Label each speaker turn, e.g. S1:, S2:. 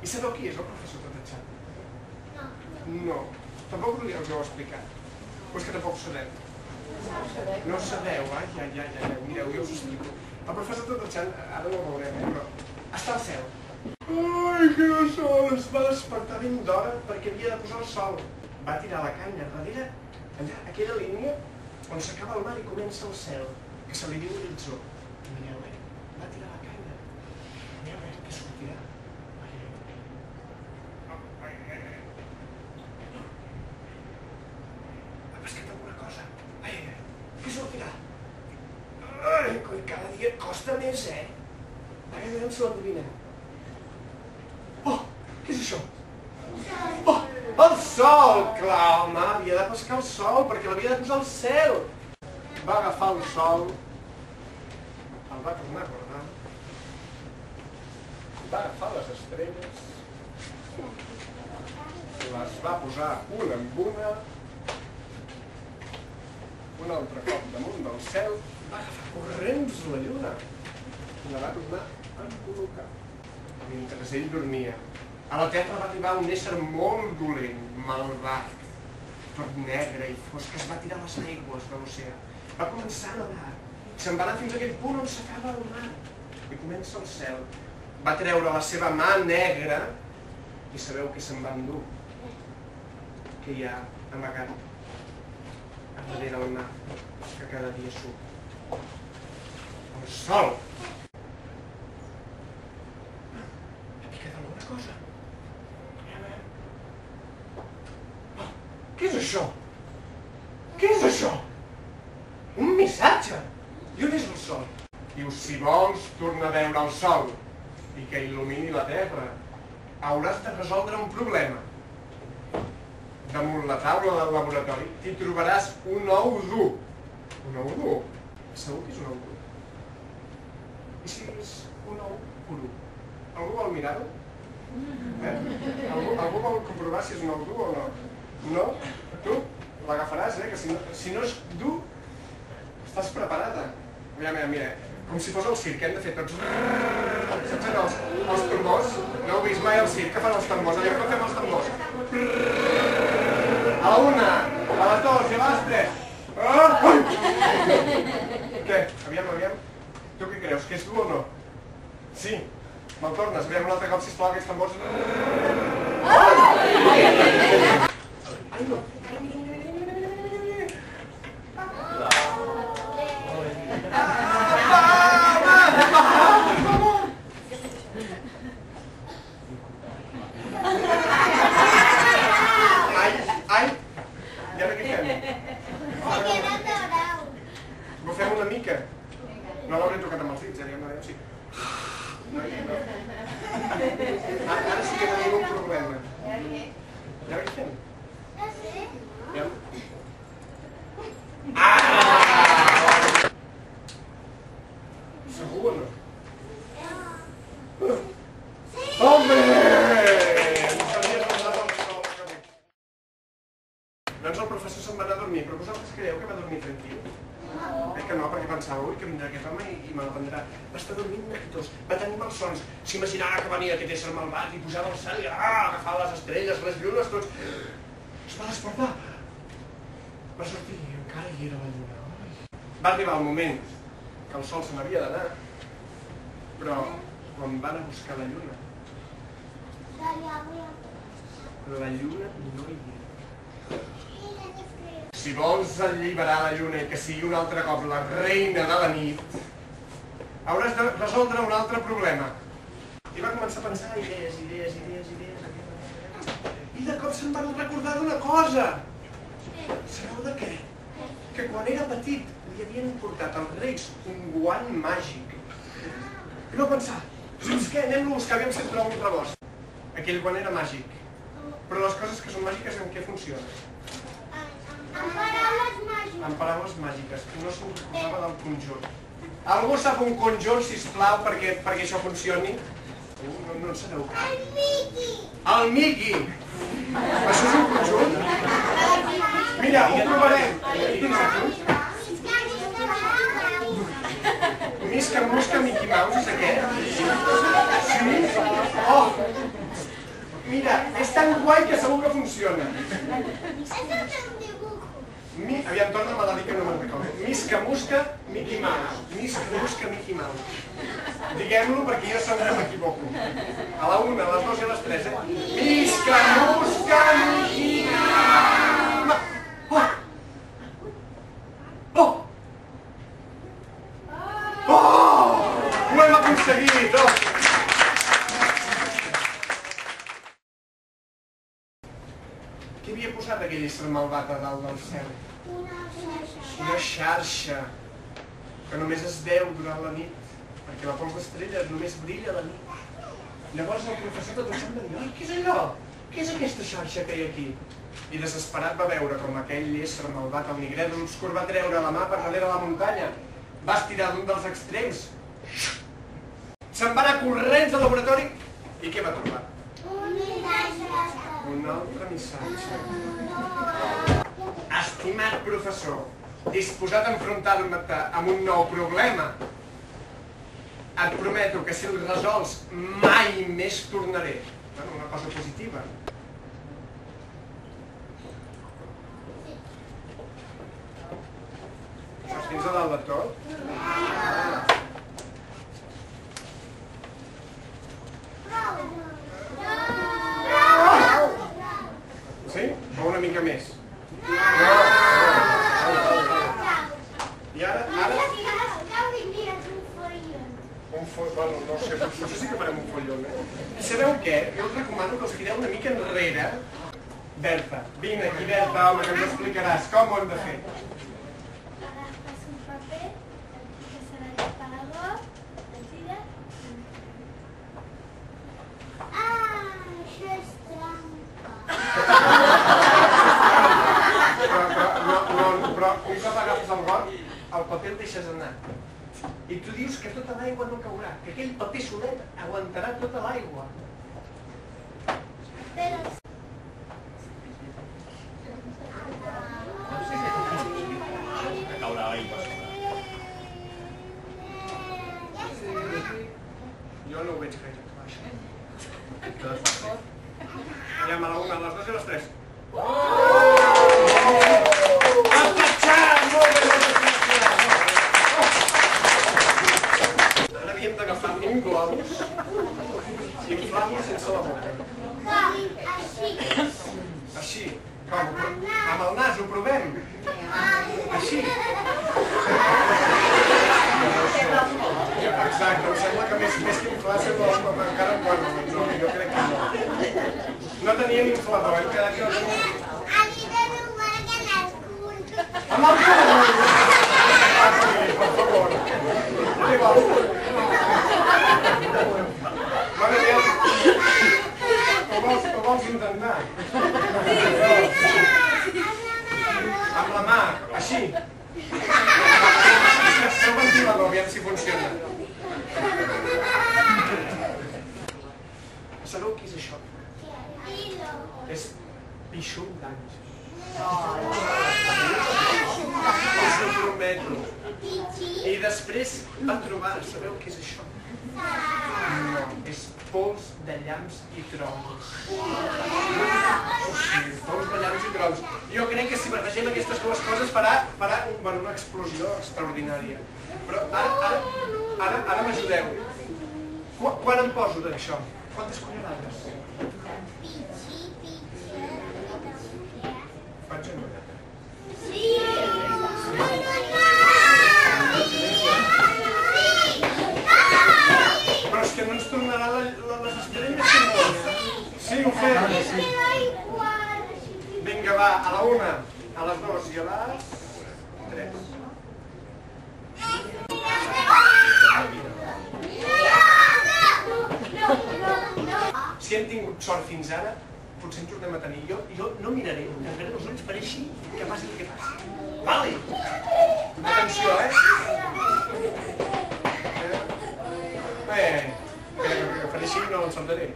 S1: I sabeu qui és el professor Tatatxat? No. Tampoc us ho heu explicat. O és que tampoc ho sabeu? No ho sabeu, mireu, jo us ho explico. El professor Tatatxat, ara no ho veurem, però està al cel. Ai, que sol! Es va despertar ben d'hora perquè havia de posar el sol. Va tirar la canya darrere, allà, aquella línia on s'acaba el mar i comença el cel, que se li diu l'horitzó. Mireu, va tirar la canya. Mireu, què sortirà? Ha pescat alguna cosa. Què sortirà? Ai, cada dia costa més, A veure si ho endevinem. Oh, què és això? Oh, el sol! Clar, home, havia de pescar el sol perquè l'havia de posar al cel. Va agafar el sol, el va tornar a guardar, va agafar les estrelles, les va posar una amb una, un altre cop damunt del cel, va agafar corrents la lluna i la va tornar a col·locar. Mentre ell dormia, a la terra va arribar un ésser molt dolent, malvat, tot negre i fosc, que es va tirar a les aigües de l'oceà. Va començar a nedar, se'n va anar fins a aquell punt on s'acaba el mar i comença el cel. Va treure la seva mà negra i sabeu què se'n va endur? Que hi ha amagat a darrere el mar, que cada dia surt. El sol! Ha picat alguna cosa? Oh, què és això? Què és això? Un missatge! I on és el sol? Diu, si vols tornar a veure el sol i que il·lumini la terra, hauràs de resoldre un problema. Damunt la taula del laboratori t'hi trobaràs un ou dur. Un ou dur? Segur que és un ou dur. I si és un ou cru? Algú vol mirar-ho? Algú vol comprovar si és un ou dur o no? No? Tu l'agafaràs, que si no és dur, estàs preparada. Mira, com si fos el circ, hem de fer tots... Saps els tambors? No heu vist mai el circ, que fan els tambors? Aviam com fem els tambors. A la una, a les dues i a les tres. Què? Aviam. Tu què creus, que és dur o no? Sí. Me'l tornes, aviam un altre cop, sisplau, aquests tambors. Ai, no. Ai, i ara què fem? Bufem una mica. No l'hauré tocat amb els dits, aviam si... No. Ara sí que tenim un problema. I ara què fem? No sé. Segur o no? Home! Doncs el professor se'n va anar a dormir, però vosaltres creieu que va dormir tranquil? Que no, perquè pensava, ui, que vindrà aquest home i me l'aprendrà. Va estar dormint neguitós, va tenir malsons, s'imaginava que venia aquest ésser malvat i pujava al cel i agafava les estrelles, les llunes, tots... Es va despertar. Va sortir i encara hi era la lluna. Va arribar el moment que el sol se n'havia d'anar, però quan van a buscar la lluna, la lluna no hi era. Si vols alliberar la lluna i que sigui un altre cop la reina de la nit, hauràs de resoldre un altre problema. I va començar a pensar idees. I de cop se'n van recordar d'una cosa. Sabeu de què? Que quan era petit li havien portat als reis un guant màgic. I va pensar, saps què? Anem-lo a buscar, aviam si trobo un rebost. Aquell guant era màgic. Però les coses que són màgiques en què funcionen? En paraules màgiques. No se'n recordava del conjunt. Algú sap un conjunt, sisplau, perquè això funcioni? No en sabeu cap. El Miqui! El Miqui! Això és un conjunt? Mira, ho provarem. Quins aquí? Misca, Musca, Mickey Mouse, és aquest? Sí? Oh! tan guai que segur que funciona.
S2: Eso es un dibujo.
S1: Aviam, torna'm a dir que no me'n recordo. Misca, musca, Mickey Mouse. Misca, musca, Mickey Mouse. Diguem-lo perquè jo sempre m'equivoco. A la 1, a les 2 i a les 3, eh? Misca, musca, Mickey Mouse. Oh! Oh! Oh! Ho hem aconseguit! Oh! Què havia posat aquell ésser malvat a dalt del cel? Una xarxa que només es veu durant la nit, perquè la pols d'estrelles només brilla a la nit. Llavors el professor tot un va dir, ai, què és allò? Què és aquesta xarxa que hi ha aquí? I desesperat va veure com aquell ésser malvat, el nigret obscur, va treure la mà per darrere la muntanya, va estirar d'un dels extrems, se'n va anar corrents al laboratori i què va trobar? Un altre missatge. Estimat professor, disposat a enfrontar-me amb un nou problema, et prometo que si el resols mai més tornaré. Bueno, una cosa positiva. Saps fins a dalt de tot? Sí? O una mica més? No. I ara? Bueno, no sé, potser sí que farem un follon, eh? I sabeu què? Jo us recomano que us tireu una mica enrere. Berta, vine aquí, Berta, home, que ens explicaràs com ho hem de fer.
S2: Agafes un paper, que serà disparador, el tires... Això és trampa.
S1: Però un cop agafes el got, el paper el deixes anar. I tu dius que tota l'aigua no caurà, que aquell paper solet aguantarà tota l'aigua.
S2: Però...
S1: Jo no ho veig gaire clar, això. Anem a la 1, a les 2 i a les 3. Ara havíem d'agafar un globus i inflar-lo sense la boca.
S2: Així.
S1: Així. Com? Amb el nas, ho provem? Així. Exacte, em sembla que més que inflar sembla encara un quart, no, jo crec que no. No teníem inflador, hem quedat que no teníem... Amb el cul! Ah, sí, per favor. Què vols? Bueno, aviam. Ho vols intentar? Amb la mà, així. Seu ventilador, aviam si funciona. Sabeu què és això? És pixum d'anys. Us ho prometo. I després va trobar, sabeu què és això? No, és pols de llamps i trons. Sí, pols de llamps i trons. Jo crec que si barregem aquestes dues coses farà una explosió extraordinària. Però ara m'ajudeu. Quan em poso d'això? Quantes cullerades? Faig una.
S2: Sí!
S1: Però és que no ens tornarà les estrelles que no. Sí, ho fem. Vinga, va, a la 1, a les 2 i a les 3. Si hem tingut sort fins ara, potser en tornem a tenir. Jo no miraré, tancaré els ulls per així que passi el que passi. Vale! Atenció, eh? Que faré així i no l'encertaré.